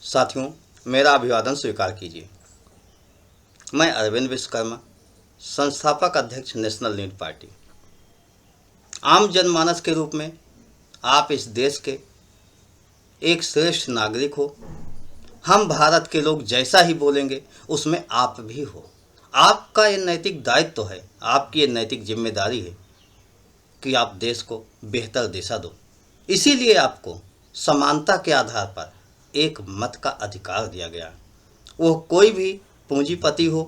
साथियों, मेरा अभिवादन स्वीकार कीजिए। मैं अरविंद विश्वकर्मा, संस्थापक अध्यक्ष नेशनल नीड पार्टी। आम जनमानस के रूप में आप इस देश के एक श्रेष्ठ नागरिक हो। हम भारत के लोग जैसा ही बोलेंगे उसमें आप भी हो। आपका ये नैतिक दायित्व है, आपकी ये नैतिक जिम्मेदारी है कि आप देश को बेहतर दिशा दो। इसीलिए आपको समानता के आधार पर एक मत का अधिकार दिया गया। वो कोई भी पूंजीपति हो,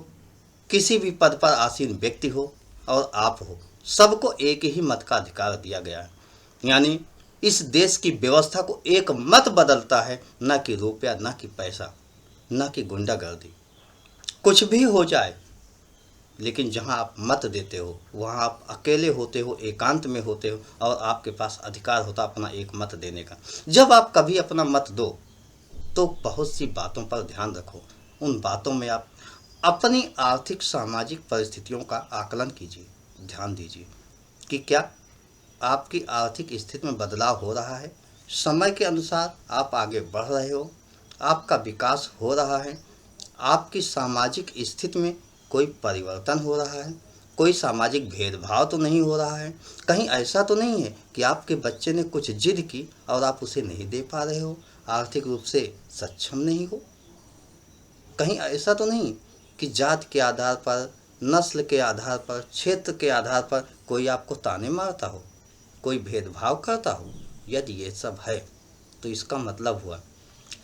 किसी भी पद पर आसीन व्यक्ति हो और आप हो, सबको एक ही मत का अधिकार दिया गया है। यानी इस देश की व्यवस्था को एक मत बदलता है, न कि रुपया, न कि पैसा, न कि गुंडागर्दी। कुछ भी हो जाए, लेकिन जहां आप मत देते हो वहां आप अकेले होते हो, एकांत में होते हो और आपके पास अधिकार होता अपना एक मत देने का। जब आप कभी अपना मत दो तो बहुत सी बातों पर ध्यान रखो। उन बातों में आप अपनी आर्थिक सामाजिक परिस्थितियों का आकलन कीजिए, ध्यान दीजिए कि क्या आपकी आर्थिक स्थिति में बदलाव हो रहा है, समय के अनुसार आप आगे बढ़ रहे हो, आपका विकास हो रहा है, आपकी सामाजिक स्थिति में कोई परिवर्तन हो रहा है, कोई सामाजिक भेदभाव तो नहीं हो रहा है, कहीं ऐसा तो नहीं है कि आपके बच्चे ने कुछ जिद की और आप उसे नहीं दे पा रहे हो, आर्थिक रूप से सक्षम नहीं हो, कहीं ऐसा तो नहीं कि जात के आधार पर, नस्ल के आधार पर, क्षेत्र के आधार पर कोई आपको ताने मारता हो, कोई भेदभाव करता हो। यदि ये सब है तो इसका मतलब हुआ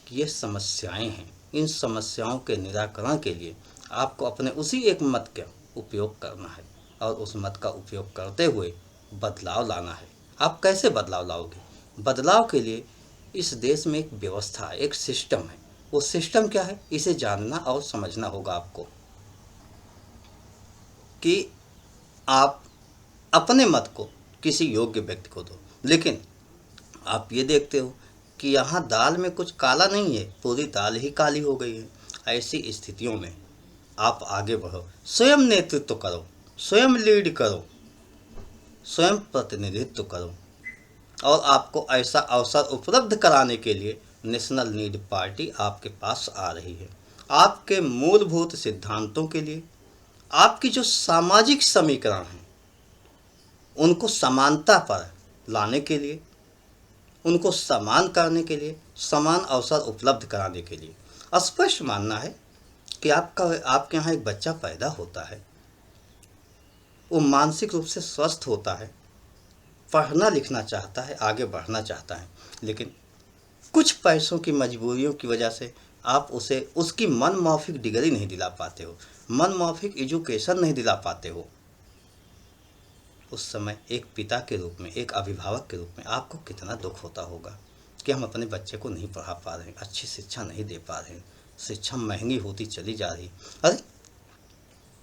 कि ये समस्याएं हैं। इन समस्याओं के निराकरण के लिए आपको अपने उसी एक मत का उपयोग करना है और उस मत का उपयोग करते हुए बदलाव लाना है। आप कैसे बदलाव लाओगे? बदलाव के लिए इस देश में एक व्यवस्था, एक सिस्टम है। वो सिस्टम क्या है, इसे जानना और समझना होगा आपको कि आप अपने मत को किसी योग्य व्यक्ति को दो। लेकिन आप ये देखते हो कि यहाँ दाल में कुछ काला नहीं है, पूरी दाल ही काली हो गई है। ऐसी स्थितियों में आप आगे बढ़ो, स्वयं नेतृत्व करो, स्वयं लीड करो, स्वयं प्रतिनिधित्व करो। और आपको ऐसा अवसर उपलब्ध कराने के लिए नेशनल नीड पार्टी आपके पास आ रही है। आपके मूलभूत सिद्धांतों के लिए, आपकी जो सामाजिक समीकरण हैं उनको समानता पर लाने के लिए, उनको समान करने के लिए, समान अवसर उपलब्ध कराने के लिए। स्पष्ट मानना है कि आपके यहाँ एक बच्चा पैदा होता है, वो मानसिक रूप से स्वस्थ होता है, पढ़ना लिखना चाहता है, आगे बढ़ना चाहता है, लेकिन कुछ पैसों की मजबूरियों की वजह से आप उसे उसकी मन मौखिक डिग्री नहीं दिला पाते हो, मन मौखिक एजुकेशन नहीं दिला पाते हो। उस समय एक पिता के रूप में, एक अभिभावक के रूप में आपको कितना दुख होता होगा कि हम अपने बच्चे को नहीं पढ़ा पा रहे हैं, अच्छी शिक्षा नहीं दे पा रहे हैं, शिक्षा महंगी होती चली जा रही। अरे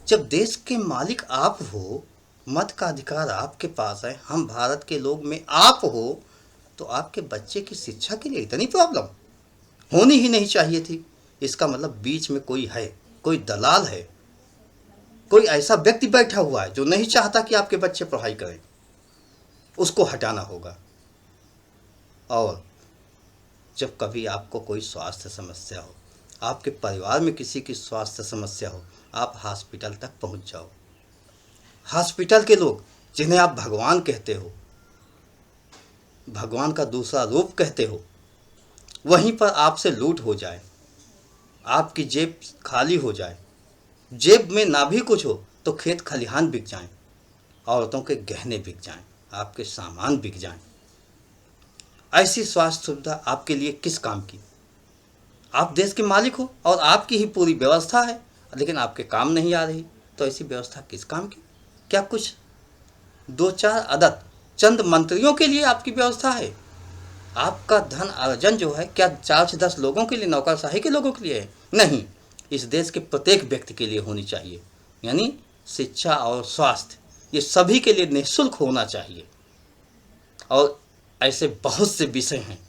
जब देश के मालिक आप हो, मत का अधिकार आपके पास है, हम भारत के लोग में आप हो, तो आपके बच्चे की शिक्षा के लिए इतनी प्रॉब्लम होनी ही नहीं चाहिए थी। इसका मतलब बीच में कोई है, कोई दलाल है, कोई ऐसा व्यक्ति बैठा हुआ है जो नहीं चाहता कि आपके बच्चे पढ़ाई करें। उसको हटाना होगा। और जब कभी आपको कोई स्वास्थ्य समस्या हो, आपके परिवार में किसी की स्वास्थ्य समस्या हो, आप हॉस्पिटल तक पहुंच जाओ। हॉस्पिटल के लोग, जिन्हें आप भगवान कहते हो, भगवान का दूसरा रूप कहते हो, वहीं पर आपसे लूट हो जाए, आपकी जेब खाली हो जाए, जेब में ना भी कुछ हो तो खेत खलिहान बिक जाएं, औरतों के गहने बिक जाएं, आपके सामान बिक जाएं। ऐसी स्वास्थ्य सुविधा आपके लिए किस काम की? आप देश के मालिक हो और आपकी ही पूरी व्यवस्था है, लेकिन आपके काम नहीं आ रही, तो ऐसी व्यवस्था किस काम की? क्या कुछ दो चार अदद चंद मंत्रियों के लिए आपकी व्यवस्था है? आपका धन अर्जन जो है क्या 4 से 10 लोगों के लिए, नौकरशाही के लोगों के लिए है? नहीं, इस देश के प्रत्येक व्यक्ति के लिए होनी चाहिए। यानी शिक्षा और स्वास्थ्य ये सभी के लिए निःशुल्क होना चाहिए। और ऐसे बहुत से विषय हैं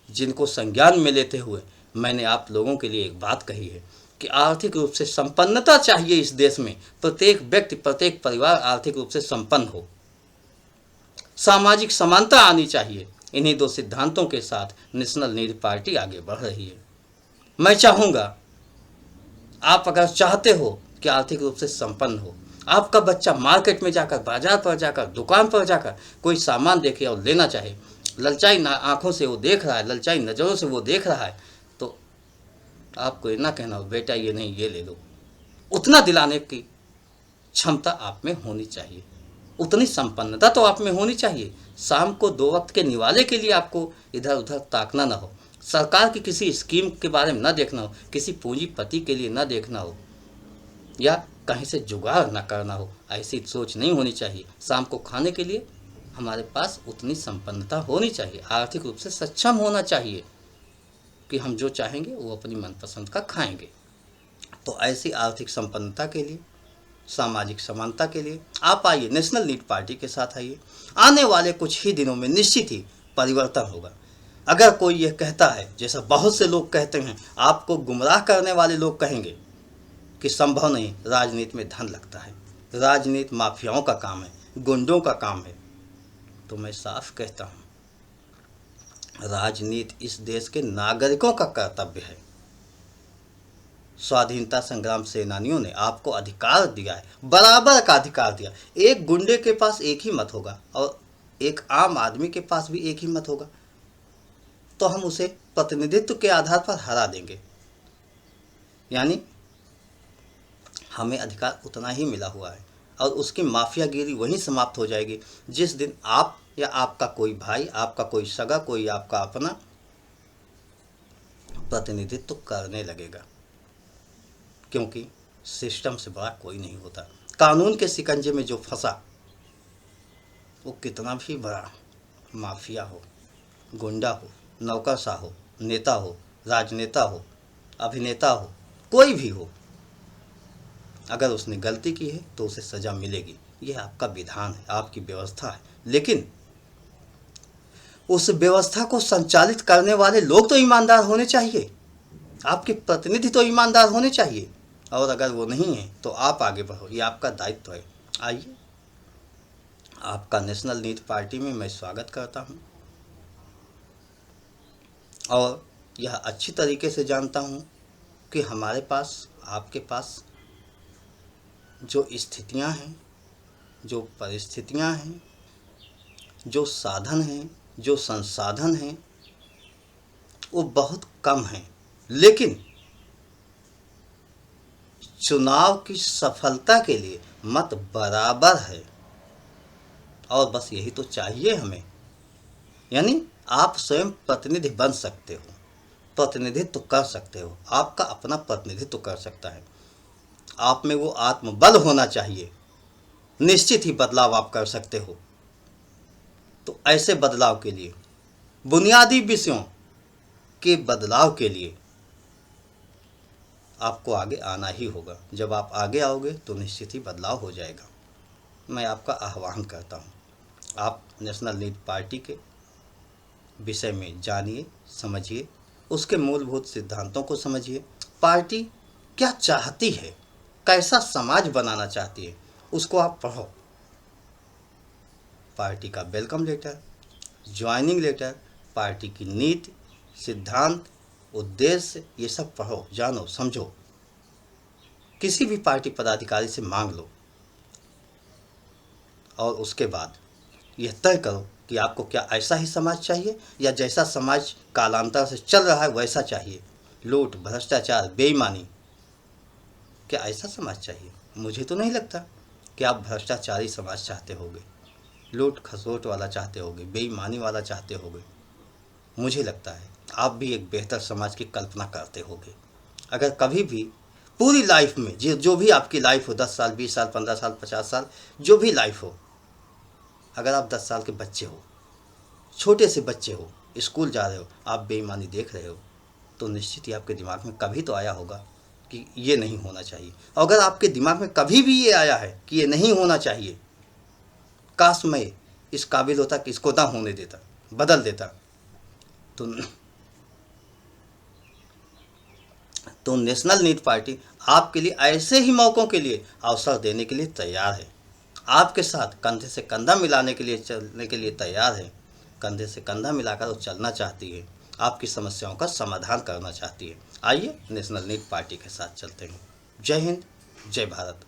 जिनको संज्ञान में लेते हुए मैंने आप लोगों के लिए एक बात कही है कि आर्थिक रूप से संपन्नता चाहिए इस देश में। प्रत्येक व्यक्ति, प्रत्येक परिवार आर्थिक रूप से संपन्न हो, सामाजिक समानता आनी चाहिए। इन्हीं 2 सिद्धांतों के साथ नेशनल नीड पार्टी आगे बढ़ रही है। मैं चाहूँगा आप अगर चाहते हो कि आर्थिक रूप से संपन्न हो, आपका बच्चा मार्केट में जाकर, बाजार पर जाकर, दुकान पर जाकर कोई सामान देखे और लेना चाहे, ललचाई आंखों से वो देख रहा है, ललचाई नज़रों से वो देख रहा है, तो आपको ये ना कहना हो बेटा ये नहीं ये ले लो। उतना दिलाने की क्षमता आप में होनी चाहिए, उतनी संपन्नता तो आप में होनी चाहिए। शाम को 2 वक्त के निवाले के लिए आपको इधर उधर ताकना ना हो, सरकार की किसी स्कीम के बारे में न देखना हो, किसी पूंजीपति के लिए न देखना हो, या कहीं से जुगाड़ न करना हो, ऐसी सोच नहीं होनी चाहिए। शाम को खाने के लिए हमारे पास उतनी संपन्नता होनी चाहिए, आर्थिक रूप से सक्षम होना चाहिए कि हम जो चाहेंगे वो अपनी मनपसंद का खाएंगे। तो ऐसी आर्थिक संपन्नता के लिए, सामाजिक समानता के लिए आप आइए, नेशनल लीड पार्टी के साथ आइए। आने वाले कुछ ही दिनों में निश्चित ही परिवर्तन होगा। अगर कोई यह कहता है, जैसा बहुत से लोग कहते हैं, आपको गुमराह करने वाले लोग कहेंगे कि संभव नहीं, राजनीति में धन लगता है, राजनीति माफियाओं का काम है, गुंडों का काम है, तो मैं साफ कहता हूँ राजनीति इस देश के नागरिकों का कर्तव्य है। स्वाधीनता संग्राम सेनानियों ने आपको अधिकार दिया है, बराबर का अधिकार दिया। एक गुंडे के पास एक ही मत होगा और एक आम आदमी के पास भी एक ही मत होगा, तो हम उसे प्रतिनिधित्व के आधार पर हरा देंगे। यानी हमें अधिकार उतना ही मिला हुआ है और उसकी माफियागिरी वहीं समाप्त हो जाएगी जिस दिन आप या आपका कोई भाई, आपका कोई सगा, कोई आपका अपना प्रतिनिधित्व करने लगेगा। क्योंकि सिस्टम से बड़ा कोई नहीं होता। कानून के शिकंजे में जो फंसा, वो कितना भी बड़ा माफिया हो, गुंडा हो, नौकरशाह हो, नेता हो, राजनेता हो, अभिनेता हो, कोई भी हो, अगर उसने गलती की है तो उसे सज़ा मिलेगी। यह आपका विधान है, आपकी व्यवस्था है। लेकिन उस व्यवस्था को संचालित करने वाले लोग तो ईमानदार होने चाहिए, आपके प्रतिनिधि तो ईमानदार होने चाहिए। और अगर वो नहीं है तो आप आगे बढ़ो, ये आपका दायित्व है। आइए, आपका नेशनल लीड पार्टी में मैं स्वागत करता हूँ और यह अच्छी तरीके से जानता हूँ कि हमारे पास, आपके पास जो स्थितियाँ हैं, जो परिस्थितियाँ हैं, जो साधन हैं, जो संसाधन हैं, वो बहुत कम हैं। लेकिन चुनाव की सफलता के लिए मत बराबर है और बस यही तो चाहिए हमें। यानी आप स्वयं प्रतिनिधि बन सकते हो, प्रतिनिधित्व कर सकते हो, आपका अपना प्रतिनिधित्व कर सकता है। आप में वो आत्मबल होना चाहिए, निश्चित ही बदलाव आप कर सकते हो। तो ऐसे बदलाव के लिए, बुनियादी विषयों के बदलाव के लिए आपको आगे आना ही होगा। जब आप आगे आओगे तो निश्चित ही बदलाव हो जाएगा। मैं आपका आह्वान करता हूँ, आप नेशनल लीड पार्टी के विषय में जानिए, समझिए, उसके मूलभूत सिद्धांतों को समझिए। पार्टी क्या चाहती है, कैसा समाज बनाना चाहती है, उसको आप पढ़ो। पार्टी का welcome letter, joining letter, party की नीति, सिद्धांत, उद्देश्य, ये सब पढ़ो, जानो, समझो। किसी भी पार्टी पदाधिकारी से मांग लो और उसके बाद यह तय करो कि आपको क्या ऐसा ही समाज चाहिए या जैसा समाज कालांतर से चल रहा है वैसा चाहिए। लूट, भ्रष्टाचार, बेईमानी, क्या ऐसा समाज चाहिए? मुझे तो नहीं लगता कि आप भ्रष्टाचारी समाज चाहते होगे, लूट खसोट वाला चाहते होगे, बेईमानी वाला चाहते होगे। मुझे लगता है आप भी एक बेहतर समाज की कल्पना करते होगे। अगर कभी भी पूरी लाइफ में जो भी आपकी लाइफ हो, 10 साल, 20 साल, 15 साल, 50 साल, जो भी लाइफ हो, अगर आप 10 साल के बच्चे हो, छोटे से बच्चे हो, स्कूल जा रहे हो, आप बेईमानी देख रहे हो, तो निश्चित ही आपके दिमाग में कभी तो आया होगा कि ये नहीं होना चाहिए। अगर आपके दिमाग में कभी भी ये आया है कि ये नहीं होना चाहिए, काश मैं इस काबिल होता कि इसको ना होने देता, बदल देता, तो नेशनल लीड पार्टी आपके लिए ऐसे ही मौक़ों के लिए अवसर देने के लिए तैयार है। आपके साथ कंधे से कंधा मिलाने के लिए, चलने के लिए तैयार है। कंधे से कंधा मिलाकर वो चलना चाहती है। आपकी समस्याओं का समाधान करना चाहती है। आइए नेशनल नीट पार्टी के साथ चलते हैं। जय हिंद, जय भारत।